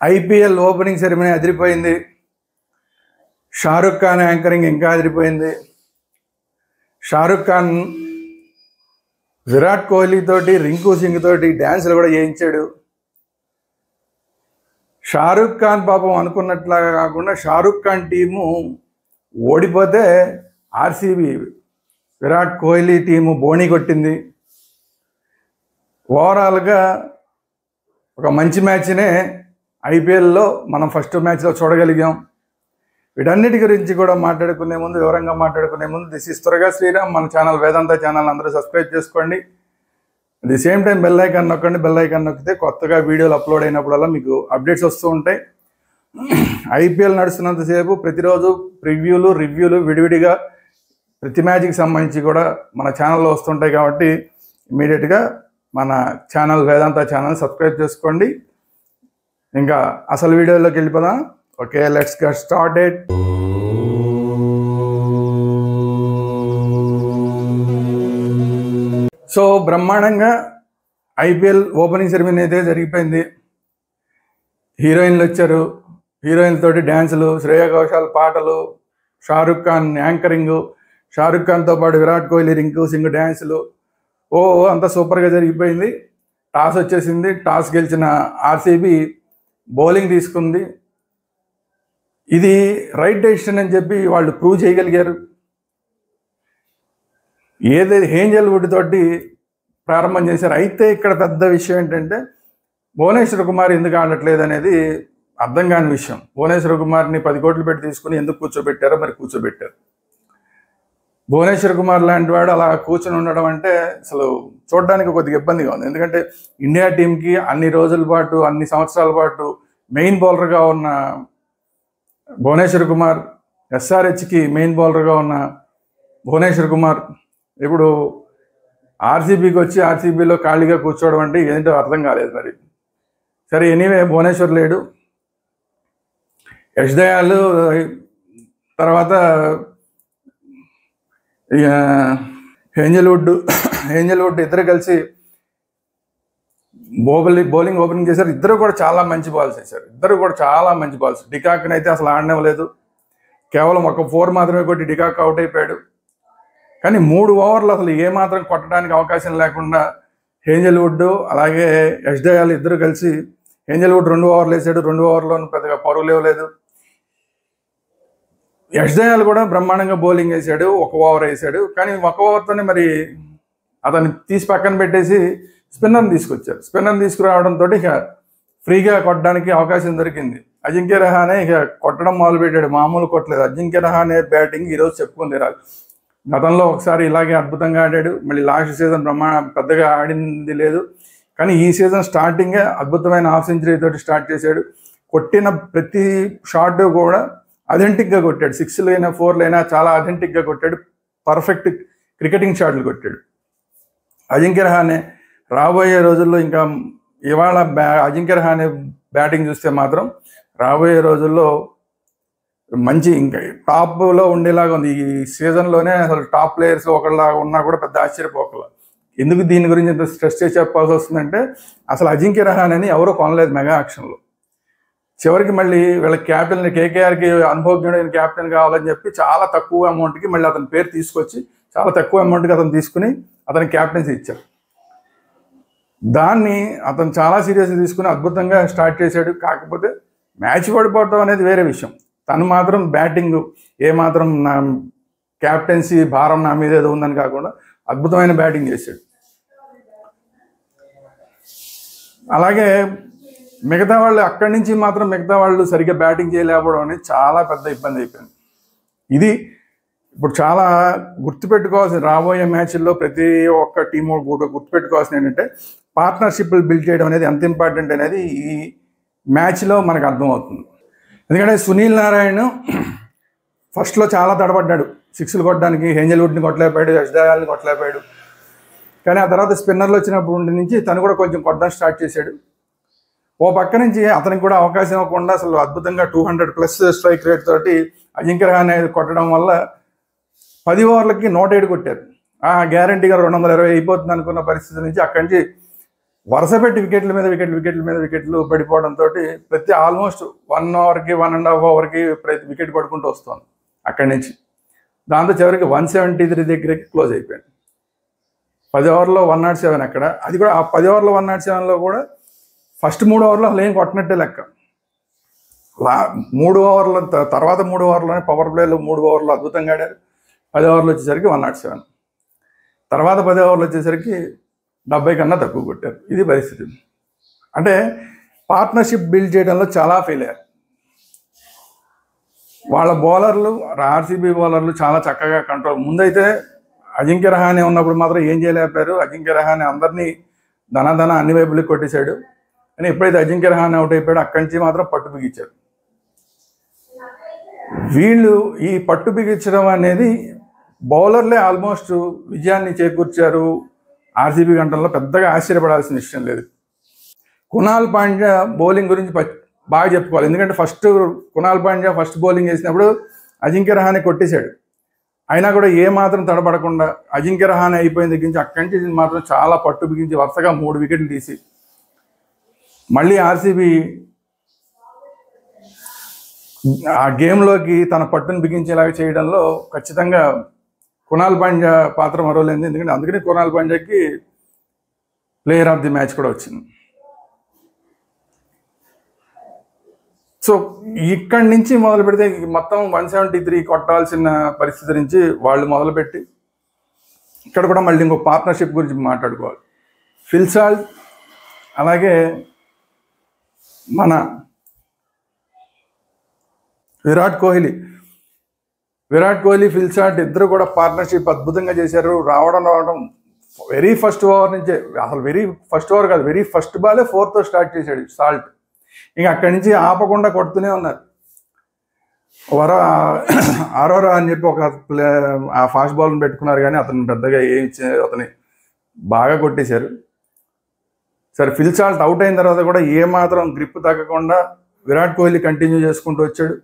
IPL opening ceremony అదిరిపోయింది. Shahrukh Khan anchoring ఇంకా అదిరిపోయింది. షారుఖ్ ఖాన్ విరాట్ కోహ్లీ తోటి, రింకు సింగ్ తోటి డ్యాన్సులు కూడా చేయించాడు. షారుఖ్ ఖాన్ పాపం అనుకున్నట్లాగా కాకుండా షారుఖ్ ఖాన్ టీము ఓడిపోతే ఆర్సీబీ విరాట్ కోహ్లీ టీము బోణీ కొట్టింది. ఓవరాల్గా ఒక మంచి మ్యాచ్నే ఐపీఎల్లో మనం ఫస్ట్ మ్యాచ్లో చూడగలిగాం. వీటన్నిటి గురించి కూడా మాట్లాడుకునే ముందు, వివరంగా మాట్లాడుకునే ముందు, దిస్ ఇస్ త్వరగా శ్రీరామ్. మన ఛానల్ వేదాంత ఛానల్ అందరూ సబ్స్క్రైబ్ చేసుకోండి. The same time bell icon నొక్కండి. బెల్ ఐకాన్ నొక్కితే కొత్తగా వీడియోలు అప్లోడ్ అయినప్పుడల్లా మీకు అప్డేట్స్ వస్తూ ఉంటాయి. ఐపీఎల్ నడుస్తున్నంతసేపు ప్రతిరోజు రివ్యూలు విడివిడిగా ప్రతి మ్యాచ్కి సంబంధించి కూడా మన ఛానల్లో వస్తుంటాయి. కాబట్టి ఇమీడియట్గా మన ఛానల్ వేదాంత ఛానల్ సబ్స్క్రైబ్ చేసుకోండి. ఇంకా అసలు వీడియోలోకి వెళ్ళిపోదాం. Okay, let's get started. So బ్రహ్మాండంగా ఐపీఎల్ ఓపెనింగ్ సెరమనీ అయితే జరిగిపోయింది. హీరోయిన్లు వచ్చారు, హీరోయిన్లతోటి డ్యాన్సులు, శ్రేయా ఘోషాల్ పాటలు, షారుఖ్ ఖాన్ యాంకరింగు, షారుఖ్ ఖాన్తో పాటు విరాట్ కోహ్లీ, రింకు సింగ్ డ్యాన్సులు. అంతా సూపర్గా జరిగిపోయింది. టాస్ వచ్చేసింది. టాస్ గెలిచిన ఆర్సీబీ బౌలింగ్ తీసుకుంది. ఇది రైట్ డెసిషన్ అని చెప్పి వాళ్ళు ప్రూవ్ చేయగలిగారు. ఏదైతే హేంజల్వుడ్ తోటి ప్రారంభం చేశారు. అయితే ఇక్కడ పెద్ద విషయం ఏంటంటే భువనేశ్వర్ కుమార్ ఎందుకు ఆడట్లేదు అనేది అర్థం కాని విషయం. భువనేశ్వర్ కుమార్ని 10 కోట్లు పెట్టి తీసుకుని ఎందుకు కూర్చోబెట్టారో మరి కూర్చోబెట్టారు. భువనేశ్వర్ కుమార్ లాంటి వాడు అలా కూర్చొని ఉండడం అంటే అసలు చూడడానికి కొద్దిగా ఇబ్బందిగా ఉంది. ఎందుకంటే ఇండియా టీంకి అన్ని రోజుల పాటు, అన్ని సంవత్సరాల పాటు మెయిన్ బౌలర్గా ఉన్న భువనేశ్వర్ కుమార్, ఎస్ఆర్హెచ్కి మెయిన్ బౌలర్గా ఉన్న భువనేశ్వర్ కుమార్ ఇప్పుడు ఆర్సీబీకి వచ్చి ఆర్సీబీలో ఖాళీగా కూర్చోవడం అంటే ఏంటో అర్థం కాలేదు మరి. సరే, ఎనీవే భువనేశ్వర్ లేడు. యష్ దయాల్ తర్వాత హేంజల్వుడ్ ఇద్దరు కలిసి బౌలింగ్ ఓపెనింగ్ చేశారు. ఇద్దరు కూడా చాలా మంచి బాల్స్ వేశారు. డికాక్ని అయితే అసలు ఆడనివ్వలేదు. కేవలం ఒక 4 మాత్రమే కొట్టి డికాక్ అవుట్ అయిపోయాడు. కానీ 3 ఓవర్లు అసలు ఏమాత్రం కొట్టడానికి అవకాశం లేకుండా హేంజల్వుడ్ అలాగే యష్ దయాల్ ఇద్దరు కలిసి, హేంజల్వుడ్ 2 ఓవర్లు వేసాడు. 2 ఓవర్లోనూ పెద్దగా పరుగులు ఇవ్వలేదు. యష్ దయాల్ కూడా బ్రహ్మాండంగా బౌలింగ్ వేసాడు. 1 ఓవర్ వేసాడు. కానీ 1 ఓవర్తోనే మరి అతన్ని తీసి పక్కన పెట్టేసి స్పిన్నర్ని తీసుకొచ్చారు. స్పిన్నర్ని తీసుకురావడంతో ఇక ఫ్రీగా కొట్టడానికి అవకాశం దొరికింది. అజింక్య రహానే ఇక కొట్టడం మొదలుపెట్టాడు. మామూలు కొట్టలేదు. అజింక్య రహానే బ్యాటింగ్ ఈరోజు చెప్పుకొని తీరాలి. గతంలో ఒకసారి ఇలాగే అద్భుతంగా ఆడాడు. మళ్ళీ లాస్ట్ సీజన్ పెద్దగా ఆడింది లేదు. కానీ ఈ సీజన్ స్టార్టింగే అద్భుతమైన హాఫ్ సెంచరీ తోటి స్టార్ట్ చేశాడు. కొట్టిన ప్రతి షాట్ కూడా అథెంటిక్గా కొట్టాడు. 6లు అయినా 4లు అయినా చాలా అథెంటిక్గా కొట్టాడు. పర్ఫెక్ట్ క్రికెటింగ్ షాట్లు కొట్టాడు అజింక్య రహానే. రాబోయే రోజుల్లో ఇంకా ఇవాళ అజింక్య రహానే బ్యాటింగ్ చూస్తే మాత్రం రాబోయే రోజుల్లో మంచి ఇంకా టాప్లో ఉండేలాగా ఉంది. ఈ సీజన్లోనే అసలు టాప్ ప్లేయర్స్ ఒకళ్ళలాగా ఉన్నా కూడా పెద్ద ఆశ్చర్యపోకల. ఎందుకు దీని గురించి ఎంత స్ట్రెస్ చేసి చెప్పాల్సి వస్తుందంటే అసలు అజింక్య రహానేని ఎవరో కొనలేదు మెగా ఆక్షన్లో. చివరికి మళ్ళీ వీళ్ళ క్యాప్టెన్ కేకేఆర్కి అనుభవజ్ఞుడైన క్యాప్టెన్ కావాలని చెప్పి చాలా తక్కువ అమౌంట్కి మళ్ళీ అతని పేరు తీసుకొచ్చి చాలా తక్కువ అమౌంట్కి అతను తీసుకుని అతనికి క్యాప్టెన్సీ ఇచ్చారు. దాన్ని అతను చాలా సీరియస్గా తీసుకుని అద్భుతంగా స్టార్ట్ చేశాడు. కాకపోతే మ్యాచ్ పడిపోవడం అనేది వేరే విషయం. తను మాత్రం బ్యాటింగ్ ఏమాత్రం నా క్యాప్టెన్సీ భారం నా మీద ఏదో ఉందని కాకుండా అద్భుతమైన బ్యాటింగ్ చేశాడు. అలాగే మిగతా వాళ్ళు అక్కడి నుంచి మాత్రం మిగతా వాళ్ళు సరిగ్గా బ్యాటింగ్ చేయలేకపోవడం అనేది చాలా పెద్ద ఇబ్బంది అయిపోయింది. ఇది ఇప్పుడు చాలా గుర్తుపెట్టుకోవాల్సిన, రాబోయే మ్యాచ్ల్లో ప్రతి ఒక్క టీము కూడా గుర్తుపెట్టుకోవాల్సిన ఏంటంటే పార్ట్నర్షిప్లు బిల్డ్ చేయడం అనేది ఎంత ఇంపార్టెంట్ అనేది ఈ మ్యాచ్లో మనకు అర్థమవుతుంది. ఎందుకంటే సునీల్ నారాయణ్ ఫస్ట్లో చాలా తడబడ్డాడు 6లు కొట్టడానికి. హేంజల్వుడ్ని కొట్టలేకపోయాడు, యష్ దయాల్ని కొట్టలేకపోయాడు. కానీ ఆ తర్వాత స్పిన్నర్లు వచ్చినప్పటి నుంచి తను కూడా కొంచెం కొట్టడం స్టార్ట్ చేశాడు. ఓ పక్క నుంచి అతనికి కూడా అవకాశం ఇవ్వకుండా అసలు అద్భుతంగా 200+ స్ట్రైక్ రేట్ తోటి అజింక్య రహానే కొట్టడం వల్ల 10 ఓవర్లకి 107 కొట్టారు. గ్యారంటీగా 220 అయిపోతుంది అనుకున్న పరిస్థితి నుంచి అక్కడి నుంచి వరుస పెట్టి వికెట్ల మీద వికెట్లు పడిపోవడంతో ప్రతి ఆల్మోస్ట్ 1 ఓవర్కి 1.5 ఓవర్కి ప్రతి వికెట్ పడుకుంటూ వస్తుంది అక్కడి నుంచి. దాంతో చివరికి 173 దగ్గరికి క్లోజ్ అయిపోయింది. 10 ఓవర్లో 107 అక్కడ. అది కూడా ఆ 10 ఓవర్లో 107లో కూడా ఫస్ట్ 3 ఓవర్లో అసలు ఏం కొట్టినట్టే లెక్క. 3 ఓవర్ల తర్వాత 3 ఓవర్లోనే పవర్ ప్లేలో 3 ఓవర్లు అద్భుతంగా ఆడారు. 10 ఓవర్లు వచ్చేసరికి 107, తర్వాత 10 ఓవర్లు వచ్చేసరికి 70 కన్నా తక్కువ కొట్టారు. ఇది పరిస్థితి. అంటే పార్ట్నర్షిప్ బిల్డ్ చేయడంలో చాలా ఫెయిల్ అయ్యారు. వాళ్ళ బౌలర్లు, ఆర్సీబీ బౌలర్లు చాలా చక్కగా కంట్రోల్. ముందైతే అజింక్య రహానే ఉన్నప్పుడు మాత్రం ఏం చేయలేకపోయారు. అజింక్య రహానే అందరినీ ధన అన్ని వైపులకి కొట్టేశాడు. కానీ ఎప్పుడైతే అజింక్య రహానే అవుట్ అయిపోయాడో అక్కడి నుంచి మాత్రం పట్టు బిగించారు. వీళ్ళు ఈ పట్టు బిగించడం అనేది బౌలర్లే ఆల్మోస్ట్ విజయాన్ని చేకూర్చారు. ఆర్సీబీ గంటల్లో పెద్దగా ఆశ్చర్యపడాల్సిన విషయం లేదు. కునాల్ పాండ్యా బౌలింగ్ గురించి బాగా చెప్పుకోవాలి. ఎందుకంటే first Kunal Pandya first bowling వేసినప్పుడు అజింక్య రహానే కొట్టేశాడు. అయినా కూడా ఏమాత్రం తడబడకుండా అజింక్య రహానే అయిపోయిన దగ్గర నుంచి అక్కడి నుంచి మాత్రం చాలా పట్టు బిగించి వరుసగా 3 వికెట్లు తీసి మళ్ళీ ఆర్సీబీ ఆ గేమ్లోకి తన పట్టును బిగించేలాగా చేయడంలో ఖచ్చితంగా కునాల్ పాండ్యా పాత్ర మరోలేదు. ఎందుకంటే అందుకని కునాల్ పాండ్యాకి ప్లేయర్ ఆఫ్ ది మ్యాచ్ కూడా వచ్చింది. సో ఇక్కడి నుంచి మొదలు పెడితే మొత్తం 173 కొట్టాల్సిన పరిస్థితి నుంచి వాళ్ళు మొదలుపెట్టి ఇక్కడ కూడా మళ్ళీ ఇంకో పార్ట్నర్షిప్ గురించి మాట్లాడుకోవాలి. ఫిల్ సాల్ట్ అలాగే మన విరాట్ కోహ్లీ, ఫిల్ సాల్ట్ ఇద్దరు కూడా పార్ట్నర్షిప్ అద్భుతంగా చేశారు. రావడం వెరీ ఫస్ట్ ఓవర్ నుంచే, అసలు వెరీ ఫస్ట్ ఓవర్ కాదు, వెరీ ఫస్ట్ బాలే 4తో స్టార్ట్ చేశాడు సాల్ట్. ఇంకా అక్కడి నుంచి ఆపకుండా కొడుతూనే ఉన్నారు. అరోరా అని చెప్పి ఒక ఆ ఫాస్ట్ బాల్ని పెట్టుకున్నారు, కానీ అతను పెద్దగా అతని బాగా కొట్టేశారు. సరే, ఫిల్ సాల్ట్ అవుట్ అయిన తర్వాత కూడా ఏమాత్రం గ్రిప్ తగ్గకుండా విరాట్ కోహ్లీ కంటిన్యూ చేసుకుంటూ వచ్చాడు.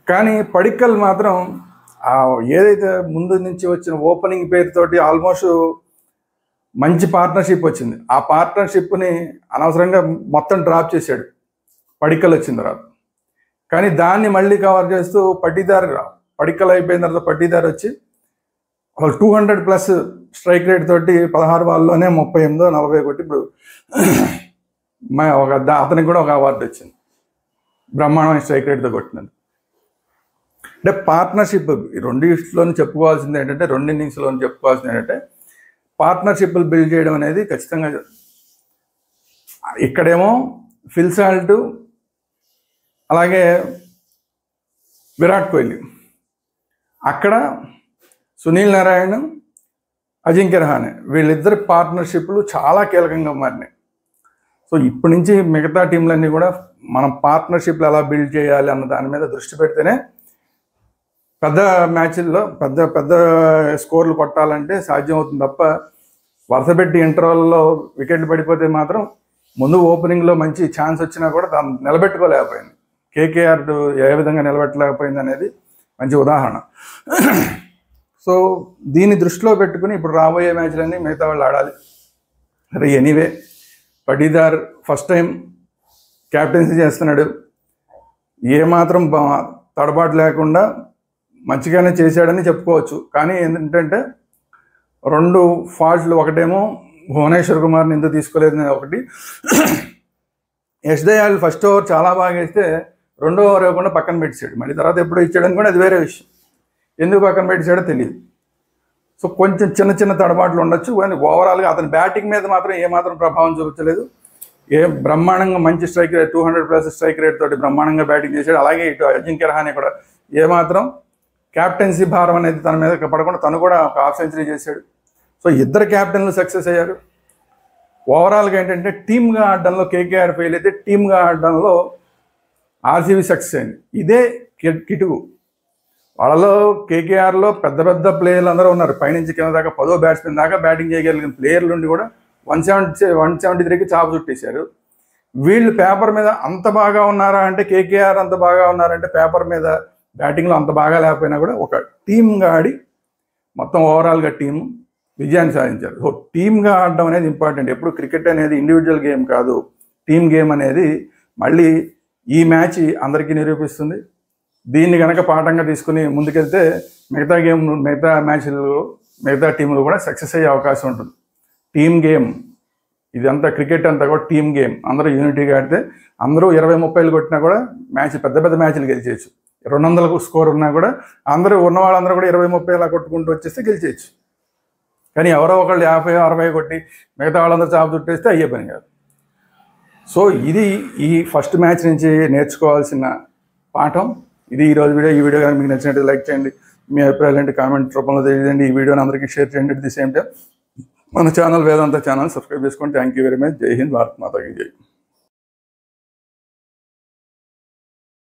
కానీ పడిక్కల్ మాత్రం ఏదైతే ముందు నుంచి వచ్చిన ఓపెనింగ్ పేరుతోటి ఆల్మోస్ట్ మంచి పార్ట్నర్షిప్ వచ్చింది. ఆ పార్ట్నర్షిప్ని అనవసరంగా మొత్తం డ్రాప్ చేశాడు పడిక్కల్ వచ్చిన తర్వాత. కానీ దాన్ని మళ్ళీ కవర్ చేస్తూ పడిక్కల్ అయిపోయిన తర్వాత పట్టిదార్ వచ్చి 200+ స్ట్రైక్ రేట్ తోటి 16 బాల్లోనే 38-40 కొట్టి ఇప్పుడు అతనికి కూడా ఒక అవార్డు వచ్చింది, బ్రహ్మాండమైన స్ట్రైక్ రేట్తో కొట్టినది. అంటే పార్ట్నర్షిప్ రెండింటిలోనూ చెప్పుకోవాల్సింది ఏంటంటే, 2 ఇన్నింగ్స్లోనూ చెప్పుకోవాల్సింది ఏంటంటే పార్ట్నర్షిప్లు బిల్డ్ చేయడం అనేది ఖచ్చితంగా. ఇక్కడేమో ఫిల్ సాల్ట్ అలాగే విరాట్ కోహ్లీ, అక్కడ సునీల్ నారాయణ్, అజింక్య రహానే, వీళ్ళిద్దరి పార్ట్నర్షిప్లు చాలా కీలకంగా మారినాయి. సో ఇప్పటి నుంచి మిగతా టీంలన్నీ కూడా మనం పార్ట్నర్షిప్లు ఎలా బిల్డ్ చేయాలి అన్న దాని మీద దృష్టి పెడితేనే పెద్ద మ్యాచ్ల్లో పెద్ద స్కోర్లు కొట్టాలంటే సాధ్యమవుతుంది తప్ప వరుస పెట్టి ఇంటర్వల్లో వికెట్లు పడిపోతే మాత్రం ముందు ఓపెనింగ్లో మంచి ఛాన్స్ వచ్చినా కూడా దాన్ని నిలబెట్టుకోలేకపోయింది. కేకేఆర్ ఏ విధంగా నిలబెట్టలేకపోయింది అనేది మంచి ఉదాహరణ. సో దీన్ని దృష్టిలో పెట్టుకుని ఇప్పుడు రాబోయే మ్యాచ్లన్నీ మిగతా వాళ్ళు ఆడాలి. అరే anyway, Patidar first time captaincy చేస్తున్నాడు. ఏమాత్రం తడబాటు లేకుండా మంచిగానే చేశాడని చెప్పుకోవచ్చు. కానీ ఏంటంటే 2 ఫాల్ట్లు, ఒకటేమో భువనేశ్వర్ కుమార్ని ఎందుకు తీసుకోలేదు ఒకటి, యష్ దయాల్ ఫస్ట్ ఓవర్ చాలా బాగా వేస్తే 2వ ఓవర్ ఇవ్వకుండా పక్కన పెట్టాడు. మళ్ళీ తర్వాత ఎప్పుడో ఇచ్చాడని కూడా అది వేరే విషయం, ఎందుకు పక్కన పెట్టాడో తెలియదు. సో కొంచెం చిన్న తడబాట్లు ఉండొచ్చు, కానీ ఓవరాల్గా అతని బ్యాటింగ్ మీద మాత్రం ఏమాత్రం ప్రభావం చూపించలేదు. బ్రహ్మాండంగా మంచి స్ట్రైక్ రేట్, 200+ స్ట్రైక్ రేట్ తోటి బ్రహ్మాండంగా బ్యాటింగ్ చేశాడు. అలాగే ఇటు అజింక్య రహానే కూడా ఏమాత్రం క్యాప్టెన్సీ భారం అనేది తన మీద పడకుండా తను కూడా ఒక హాఫ్ సెంచరీ చేశాడు. సో ఇద్దరు క్యాప్టెన్లు సక్సెస్ అయ్యారు. ఓవరాల్గా ఏంటంటే టీమ్గా ఆడడంలో కేకేఆర్ ఫెయిల్ అయితే, టీమ్గా ఆడడంలో ఆర్సీబీ సక్సెస్ అయింది. ఇదే కిటుకు. వాళ్ళలో కేకేఆర్లో పెద్ద ప్లేయర్లు అందరూ ఉన్నారు. పైనుంచి కింద దాకా 10వ బ్యాట్స్మెన్ దాకా బ్యాటింగ్ చేయగలిగిన ప్లేయర్ల నుండి కూడా 173కి చాపు చుట్టేశారు. వీళ్ళు పేపర్ మీద అంత బాగా ఉన్నారా అంటే, కేకేఆర్ అంత బాగా ఉన్నారంటే పేపర్ మీద బ్యాటింగ్లో అంత బాగా లేకపోయినా కూడా ఒక టీమ్గా ఆడి మొత్తం ఓవరాల్గా టీము విజయాన్ని సాధించారు. సో టీమ్గా ఆడడం అనేది ఇంపార్టెంట్. ఎప్పుడు క్రికెట్ అనేది ఇండివిజువల్ గేమ్ కాదు, టీమ్ గేమ్ అనేది మళ్ళీ ఈ మ్యాచ్ అందరికీ నిరూపిస్తుంది. దీన్ని కనుక పాఠంగా తీసుకుని ముందుకెళ్తే మిగతా మ్యాచ్లు మిగతా టీంలు కూడా సక్సెస్ అయ్యే అవకాశం ఉంటుంది. టీమ్ గేమ్ ఇదంతా, క్రికెట్ అంతా కూడా టీమ్ గేమ్. అందరూ యూనిటీగా ఆడితే అందరూ 20-30 కొట్టినా కూడా మ్యాచ్ పెద్ద మ్యాచ్లు గెలిచేయచ్చు. 200 స్కోర్ ఉన్నా కూడా అందరూ ఉన్న వాళ్ళందరూ కూడా 20-30 అలా కొట్టుకుంటూ వచ్చేస్తే గెలిచేయచ్చు. కానీ ఎవరో ఒకళ్ళు 50-60 కొట్టి మిగతా వాళ్ళందరూ చాప చుట్టేస్తే అయ్యే పని కాదు. సో ఇది ఈ ఫస్ట్ మ్యాచ్ నుంచి నేర్చుకోవాల్సిన పాఠం. ఇది ఈరోజు వీడియో. ఈ వీడియో కానీ మీకు నచ్చినట్టు లైక్ చేయండి, మీ అభిప్రాయాలు కామెంట్ రూపంలో తెలియజేయండి. ఈ వీడియోని అందరికీ షేర్ చేయండి. అట్ ది సేమ్ టైం మన ఛానల్ వేదాంత ఛానల్ సబ్స్క్రైబ్ చేసుకోండి. Thank you very much. జై హింద్, భారత్ మాతాకి జై.